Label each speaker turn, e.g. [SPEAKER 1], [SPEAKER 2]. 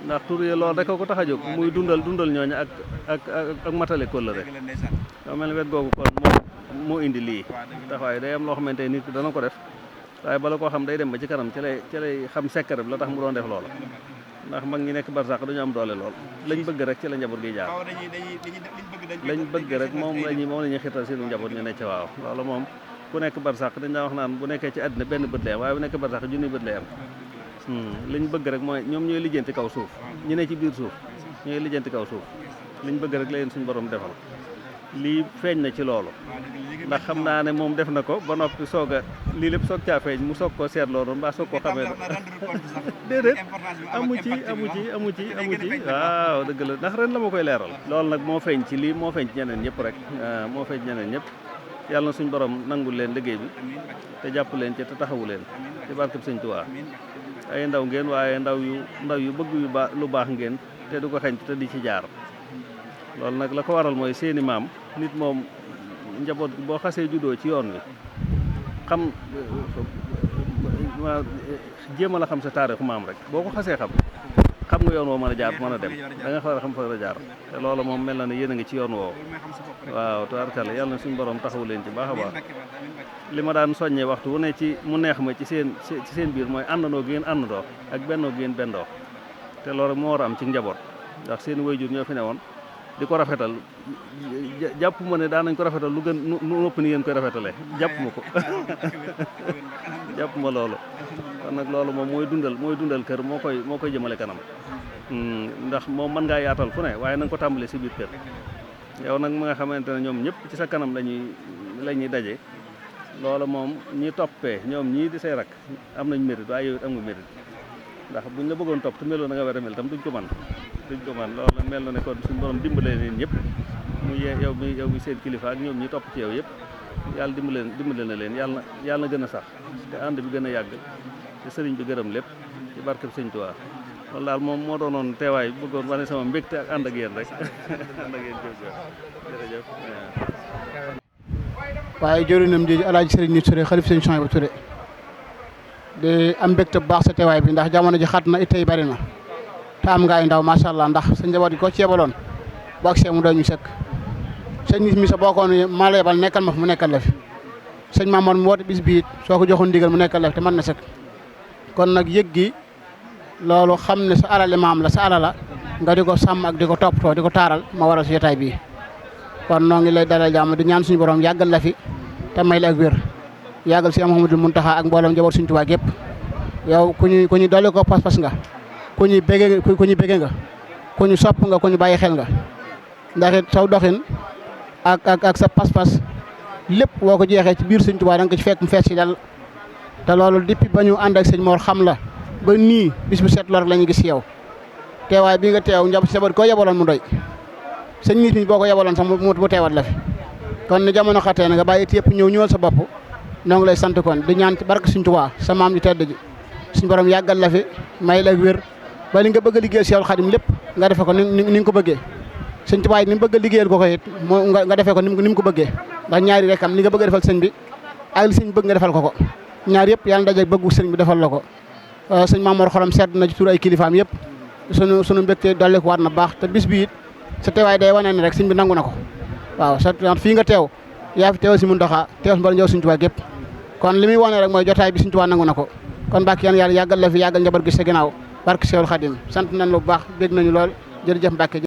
[SPEAKER 1] ndax tur yi loolu rek ko tax a jóg muy dundal ñooñu ak matale kóllëre daa mel ni wet googu kon moo indi lii taxawaay day am loo xamante nit ki dana ko def waaye bala koo xam day dem ba ci kanam ci lay xam secret bi la tax mu doon def loola ndax mag ñi nekk barsàq dañu am doole lool lañ bëgg rek ci la njaboot gi jaar lañ bëgg rek moom la ñuy xiirtal seenu njaboot ñu ne ci waaw loolu moom ku nekk barsàq dañ daa wax naan bu nekkee ci àddina benn bët lay am waaye bu nekkee barsàq junni bët lay am liñ bëgg rek mooy ñoom ñooy lijjanti kaw suuf ñu ne ci biir suuf ñooy lijjanti kaw suuf liñ bëgg rek la leen suñu borom defal lii feeñ na ci loolu ndax xam naa ne moom def na ko ba noppi soog a lii lépp soog caa feeñ mu soog koo seetloo noonu mbaa soog koo xamee déedéet amu ci waaw dëgg la ndax ren la ma koy leeral loolu nag moo feeñ ci lii moo feeñ ci ñeneen ñëpp rek moo feeñ ci ñeneen ñëpp yàlla na suñu borom nangul leen liggéey bi te jàpp leen ci te taxawu leen ci barkeb Sëñ Tuubaa ay ndaw ngeen waaye ndaw yu bëgg lu baax ngeen te du ko xañ te di ci jaar loolu nag la ko waral mooy seeni maam nit moom njaboot boo xasee juddoo ci yoon wi xam jéem a la xam sa taarixu maam rek boo ko xasee xam nga yoon woo mën a jaar mën a dem da nga war a xam fa a jaar te loolu moom mel na ne yéen a ngi ci yoon woowu waaw tubaarkalla yàlla na suñu borom taxawu leen ci baax a baax li ma daan soññee waxtu wu ne ci mu neex ma ci seen biir mooy àndandoo gi ngeen àndandoo ak bennoo gi ngeen bendoo te loolu moo war a am ci njaboot ndax seen waajur ñoo fi ne woon di ko rafetal jàpp ma ne daan nañ ko rafetal lu gën nu ëpp ni ngeen koy rafetale jàpp ma ko jàpp ma loolu kon nag loolu moom mooy dundal kër moo koy jëmale kanam ndax moom mën ngaa yaatal fu ne waaye na nga ko tàmbale si biir kër yow nag ma nga xamante ne ñoom ñëpp ci sa kanam la ñuy daje loolu moom ñi toppee ñoom ñii di say rak am nañ mérite waaye yow it am nga mérite ndax buñ la bëggoon topp te meloon na nga war a mel tam duñ ko man loolu nag mel na ne kon suñu borom dimbale leen ñëpp mu yow mi seen kilifa ak ñoom ñi topp ci yow yëpp yàlla dimbale na leen yàlla na gën a sax te ànd bi gën a yàgg te sëriñ bi gërëm lépp ci barkeb Sëñ Tuubaa loolu daal moom moo doonoon teewaay bëggoon wane sama mbégte ak ànd ak yéen rek ànd ak yéen jërëjëf
[SPEAKER 2] waaye jëriñam ji Alaaji Sëriñ Nit Touré xalif Sëñ Souhaïbou Touré di am mbégte bu baax sa teewaay bi ndax jamono ji xat na it tey bari na te am nga ay ndaw macha allah ndax sa njaboot yi ko ceebaloon boo ak see mu doy ñu sëkk sëñ Nit mi sa bokkoon maa la yebal nekkal ma fi mu nekkal la fi sëñ Mamoor mu woote bis bi soo ko joxoon ndigal mu nekkal la fi te mën na sëkk kon nag yëg gi loolu xam ne sa alali maam la sa alala nga di ko sàmm ak di ko toppatoo di ko taaral ma waral si jotaay bii kon noo ngi lay dalal jàmm di ñaan suñu borom yàggal la fi te may la ak wér yàggal si Mouhamadou Mountakha ak mboolem njaboot Sëñ Tuubaa gépp yow ku ñu dolli ko pas-pas nga ku ñu bége nga ku ñu sopp nga ku ñu bàyyi xel nga ndax it saw doxin ak sa pas-pas lépp boo ko jeexee ci biir Sëñ Tuubaa da nga ko ci fekk mu fees si dal te loolu depuis ba ñu ànd ak sëñ Mor xam la ba nii bis bu set lor la ñu gis yow teewaay bi nga teew njaboot koo yebaloon mu doy sëñ Nit mi boo ko yebaloon sax mu teewat la fi kon ni jamono xatee na nga bàyyi it yëpp ñëwal sa bopp noo ngi lay sant kon di ñaan ci barke Sëñ Tuubaa sa maam ji tedd ji suñu borom yàggal la fi may la wér ba li nga bëgg a liggéeyal Seexul Xadim lépp nga defe ko ni nga ko bëggee Sëñ Tuubaa it ni mu bëgg a liggéeyal ko it nga defee ko ni mu ko bëggee ndax ñaari rek am li nga bëgg a defal sëñ bi ak li sëñ bëgg nga defal ko ñaar yëpp yàlla daje bëggu sëñ bi defal la ko sëñ Mamoor xolam sedd na ci tur ay kilifaam yëpp sunu mbégte dolli ko war na baax te bis bi it sa teewaay day wane ne rek sëñ bi nangu na ko waaw sa fii nga teew yaa fi teewal si Muntaxa teew si mboolem ñëw Sëñ Tuubaa gépp kon li muy wane rek mooy jotaay bi Sëñ Tuubaa nangu na ko kon Mbàkke yàlla yàggal la fi yàggal njaboot gi sa ginnaaw barke Seexul Xadim sant nañ la bu baax bég nañu lool jërëjëf Mbàkke